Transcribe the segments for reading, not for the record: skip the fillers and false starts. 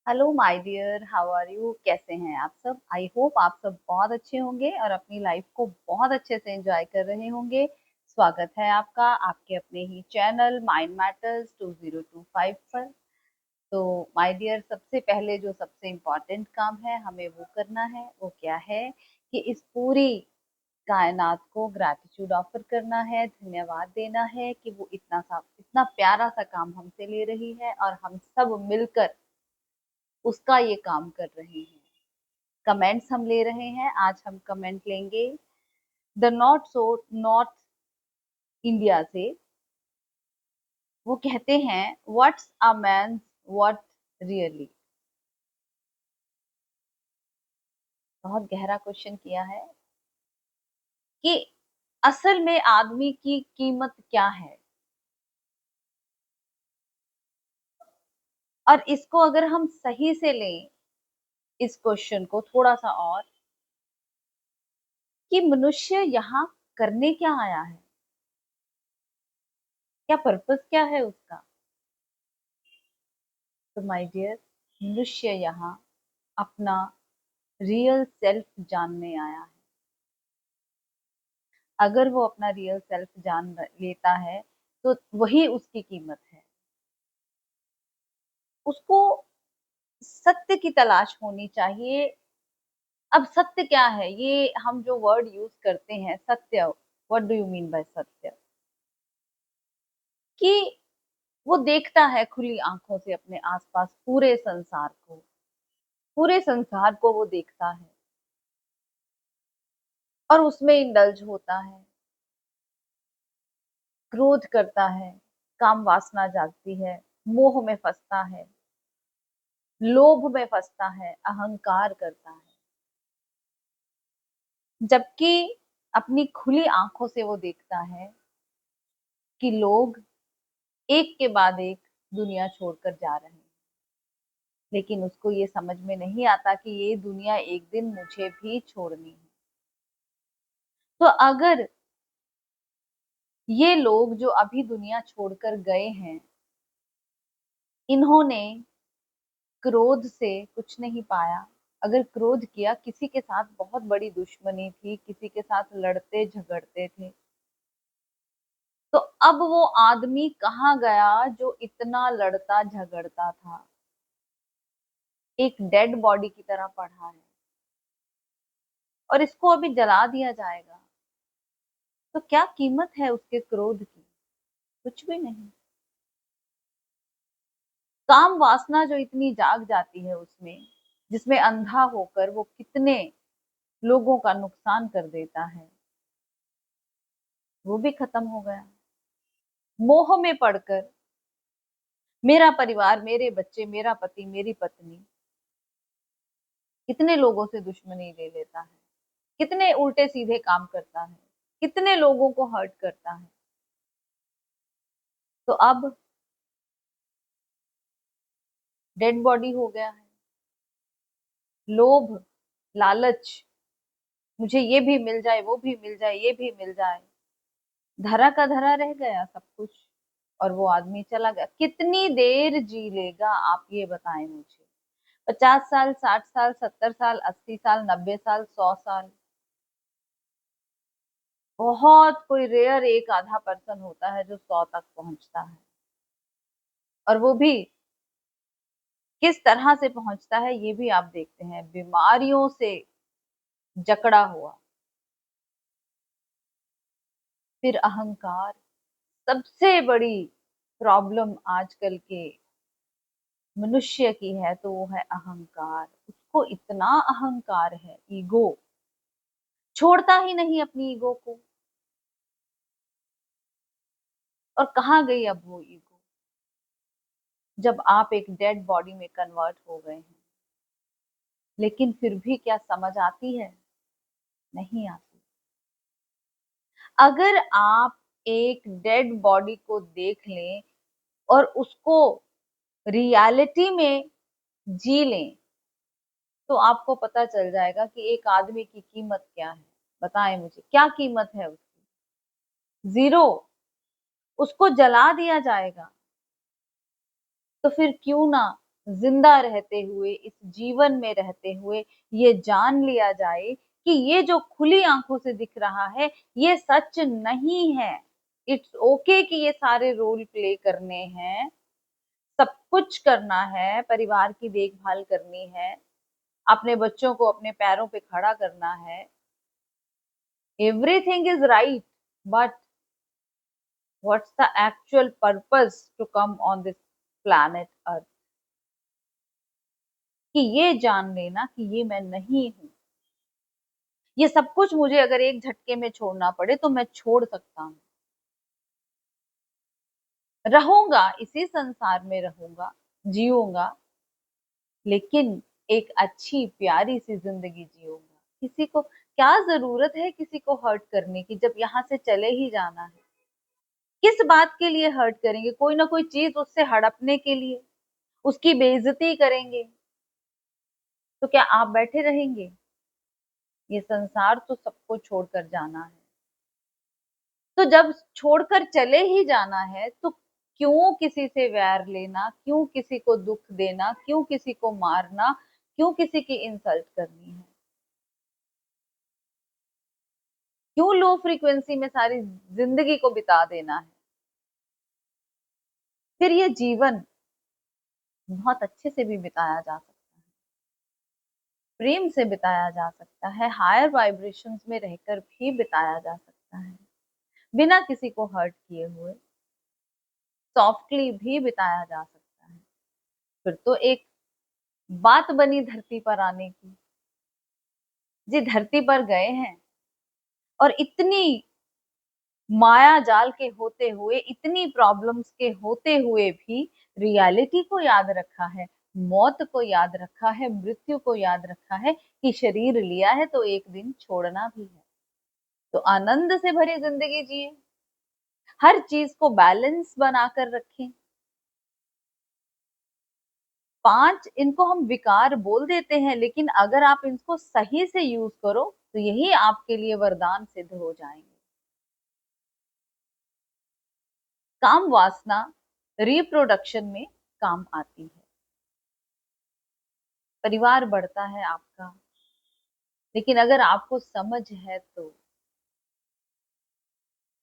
Hello my dear, how are you? कैसे हैं आप सब? आई होप आप सब बहुत अच्छे होंगे और अपनी लाइफ को बहुत अच्छे से एंजॉय कर रहे होंगे। स्वागत है आपका आपके अपने ही चैनल माइंड मैटर्स 2025 पर। तो माय डियर, सबसे पहले जो सबसे इम्पोर्टेंट काम है हमें वो करना है, वो क्या है कि इस पूरी कायनात को ग्रैटिट्यूड ऑफर करना है, धन्यवाद देना है कि वो इतना प्यारा सा काम हमसे ले रही है और हम सब मिलकर उसका ये काम कर रहे हैं। कमेंट्स हम ले रहे हैं, आज हम कमेंट लेंगे द नॉर्थ इंडिया से। वो कहते हैं, what's a man what really. बहुत गहरा क्वेश्चन किया है कि असल में आदमी की कीमत क्या है। और इसको अगर हम सही से लें, इस क्वेश्चन को थोड़ा सा और, कि मनुष्य यहाँ करने क्या आया है, क्या पर्पस क्या है उसका। तो माय डियर, मनुष्य यहाँ अपना रियल सेल्फ जानने आया है। अगर वो अपना रियल सेल्फ जान लेता है तो वही उसकी कीमत है। उसको सत्य की तलाश होनी चाहिए। अब सत्य क्या है, ये हम जो वर्ड यूज करते हैं सत्य, what do you mean by सत्य? कि वो देखता है खुली आंखों से अपने आसपास पूरे संसार को वो देखता है और उसमें इंडल्ज होता है, क्रोध करता है, काम वासना जागती है, मोह में फंसता है, लोभ में फंसता है, अहंकार करता है। जबकि अपनी खुली आंखों से वो देखता है कि लोग एक के बाद एक दुनिया छोड़कर जा रहे हैं, लेकिन उसको ये समझ में नहीं आता कि ये दुनिया एक दिन मुझे भी छोड़नी है। तो अगर ये लोग जो अभी दुनिया छोड़कर गए हैं, इन्होंने क्रोध से कुछ नहीं पाया। अगर क्रोध किया, किसी के साथ बहुत बड़ी दुश्मनी थी, किसी के साथ लड़ते झगड़ते थे, तो अब वो आदमी कहाँ गया जो इतना लड़ता झगड़ता था? एक डेड बॉडी की तरह पड़ा है और इसको अभी जला दिया जाएगा। तो क्या कीमत है उसके क्रोध की? कुछ भी नहीं। काम वासना जो इतनी जाग जाती है उसमें, जिसमें अंधा होकर वो कितने लोगों का नुकसान कर देता है, वो भी खत्म हो गया। मोह में पड़कर मेरा परिवार, मेरे बच्चे, मेरा पति, मेरी पत्नी, कितने लोगों से दुश्मनी ले लेता है, कितने उल्टे सीधे काम करता है, कितने लोगों को हर्ट करता है। तो अब डेड बॉडी हो गया है। लोभ, लालच, मुझे ये भी मिल जाए, वो भी मिल जाए, ये भी मिल जाए, धरा का धरा रह गया सब कुछ। और वो आदमी चला गया। कितनी देर जी लेगा आप ये बताएं मुझे? 50 साल, 60 साल, 70 साल, 80 साल, 90 साल, 100 साल? बहुत कोई रेयर एक आधा पर्सन होता है जो 100 तक पहुंचता है। और वो भी किस तरह से पहुंचता है ये भी आप देखते हैं, बीमारियों से जकड़ा हुआ। फिर अहंकार, सबसे बड़ी प्रॉब्लम आजकल के मनुष्य की है तो वो है अहंकार। उसको इतना अहंकार है, ईगो, छोड़ता ही नहीं अपनी ईगो को। और कहाँ गई अब वो ईगो, जब आप एक डेड बॉडी में कन्वर्ट हो गए हैं? लेकिन फिर भी क्या समझ आती है? नहीं आती। अगर आप एक डेड बॉडी को देख लें और उसको रियलिटी में जी लें, तो आपको पता चल जाएगा कि एक आदमी की कीमत क्या है। बताएं मुझे, क्या कीमत है उसकी? जीरो। उसको जला दिया जाएगा। तो फिर क्यों ना जिंदा रहते हुए, इस जीवन में रहते हुए ये जान लिया जाए कि ये जो खुली आंखों से दिख रहा है ये सच नहीं है। इट्स ओके कि ये सारे रोल प्ले करने हैं, सब कुछ करना है, परिवार की देखभाल करनी है, अपने बच्चों को अपने पैरों पे खड़ा करना है। Everything is right, but what's the actual purpose to come on this planet earth? कि ये जान लेना कि ये मैं नहीं हूं। ये सब कुछ मुझे अगर एक झटके में छोड़ना पड़े तो मैं छोड़ सकता हूँ। रहूंगा, इसी संसार में रहूंगा, जीऊंगा, लेकिन एक अच्छी प्यारी सी जिंदगी जीऊंगा। किसी को क्या जरूरत है किसी को हर्ट करने की, जब यहाँ से चले ही जाना है। किस बात के लिए हर्ट करेंगे? कोई ना कोई चीज उससे हड़पने के लिए, उसकी बेइज्जती करेंगे, तो क्या आप बैठे रहेंगे? ये संसार तो सबको छोड़कर जाना है। तो जब छोड़कर चले ही जाना है तो क्यों किसी से वैर लेना, क्यों किसी को दुख देना, क्यों किसी को मारना, क्यों किसी की इंसल्ट करनी है? क्यों लो फ्रीक्वेंसी में सारी जिंदगी को बिता देना है? फिर ये जीवन बहुत अच्छे से भी बिताया जा सकता है, प्रेम से बिताया जा सकता है, हायर वाइब्रेशंस में रहकर भी बिताया जा सकता है, बिना किसी को हर्ट किए हुए सॉफ्टली भी बिताया जा सकता है। फिर तो एक बात बनी धरती पर आने की। जी धरती पर गए हैं और इतनी माया जाल के होते हुए, इतनी प्रॉब्लम्स के होते हुए भी रियलिटी को याद रखा है, मौत को याद रखा है, मृत्यु को याद रखा है कि शरीर लिया है तो एक दिन छोड़ना भी है। तो आनंद से भरी जिंदगी जिए, हर चीज को बैलेंस बनाकर रखें। 5 इनको हम विकार बोल देते हैं, लेकिन अगर आप इनको सही से यूज करो तो यही आपके लिए वरदान सिद्ध हो जाएंगे। काम वासना रिप्रोडक्शन में काम आती है, परिवार बढ़ता है आपका, लेकिन अगर आपको समझ है तो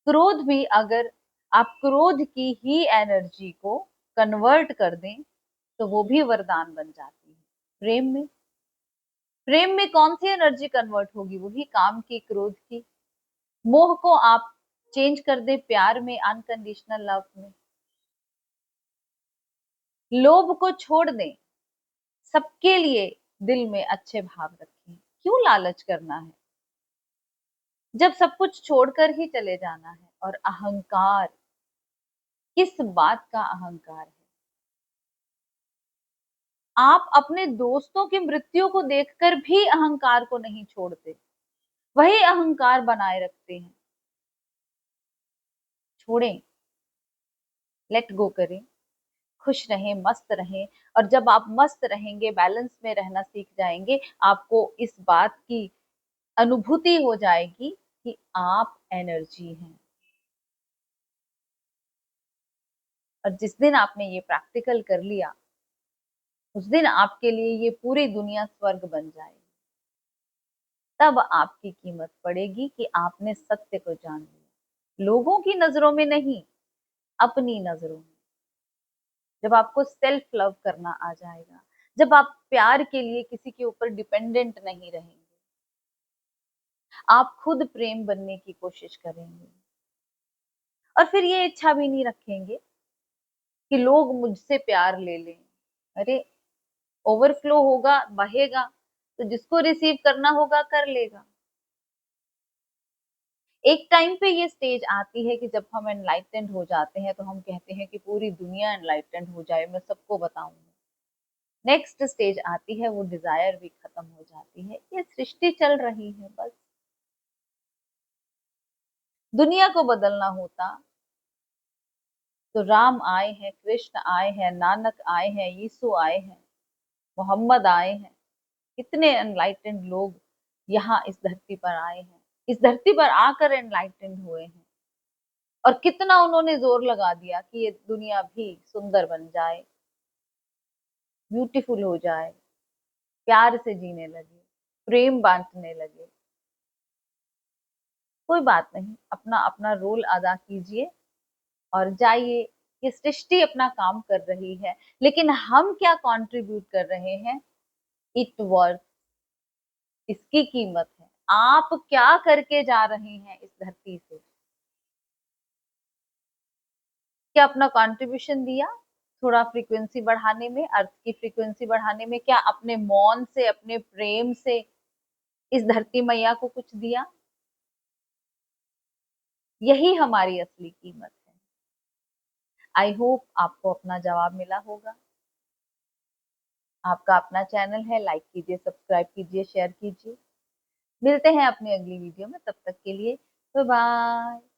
क्रोध भी, अगर आप क्रोध की ही एनर्जी को कन्वर्ट कर दें तो वो भी वरदान बन जाती है। प्रेम में कौन सी एनर्जी कन्वर्ट होगी? वही काम की, क्रोध की। मोह को आप चेंज कर दे प्यार में, अनकंडीशनल लव में। लोभ को छोड़ दें, सबके लिए दिल में अच्छे भाव रखें। क्यों लालच करना है जब सब कुछ छोड़कर ही चले जाना है? और अहंकार, किस बात का अहंकार है? आप अपने दोस्तों की मृत्यु को देखकर भी अहंकार को नहीं छोड़ते, वही अहंकार बनाए रखते हैं। छोड़ें, लेट गो करें, खुश रहें, मस्त रहें। और जब आप मस्त रहेंगे, बैलेंस में रहना सीख जाएंगे, आपको इस बात की अनुभूति हो जाएगी कि आप एनर्जी हैं। और जिस दिन आपने ये प्रैक्टिकल कर लिया, उस दिन आपके लिए ये पूरी दुनिया स्वर्ग बन जाएगी। तब आपकी कीमत पड़ेगी कि आपने सत्य को जान लिया, लोगों की नजरों में नहीं, अपनी नजरों में। जब आपको सेल्फ लव करना आ जाएगा, जब आप प्यार के लिए किसी के ऊपर डिपेंडेंट नहीं रहेंगे, आप खुद प्रेम बनने की कोशिश करेंगे। और फिर ये इच्छा भी नहीं रखेंगे कि लोग मुझसे प्यार ले लें। अरे, ओवरफ्लो होगा, बहेगा, तो जिसको रिसीव करना होगा कर लेगा। एक टाइम पे ये स्टेज आती है कि जब हम एनलाइटेंड हो जाते हैं तो हम कहते हैं कि पूरी दुनिया एनलाइटेंड हो जाए, मैं सबको बताऊंगा। नेक्स्ट स्टेज आती है, वो डिजायर भी खत्म हो जाती है। ये सृष्टि चल रही है बस। दुनिया को बदलना होता तो राम आए हैं, कृष्ण आए हैं, नानक आए हैं, यीशु आए हैं, मोहम्मद आए हैं। कितने एनलाइटेंड लोग यहाँ इस धरती पर आए हैं, इस धरती पर आकर एनलाइटेंड हुए हैं। और कितना उन्होंने जोर लगा दिया कि ये दुनिया भी सुंदर बन जाए। ब्यूटीफुल हो जाए, प्यार से जीने लगे, प्रेम बांटने लगे। कोई बात नहीं, अपना अपना रोल अदा कीजिए और जाइए। ये सृष्टि अपना काम कर रही है, लेकिन हम क्या कंट्रीब्यूट कर रहे हैं, इट वर्थ, इसकी कीमत है। आप क्या करके जा रहे हैं इस धरती से? क्या अपना कंट्रीब्यूशन दिया थोड़ा फ्रीक्वेंसी बढ़ाने में, अर्थ की फ्रीक्वेंसी बढ़ाने में? क्या अपने मौन से, अपने प्रेम से इस धरती मैया को कुछ दिया? यही हमारी असली कीमत है। आई होप आपको अपना जवाब मिला होगा। आपका अपना चैनल है, लाइक कीजिए, सब्सक्राइब कीजिए, शेयर कीजिए। मिलते हैं अपनी अगली वीडियो में, तब तक के लिए बाय बाय।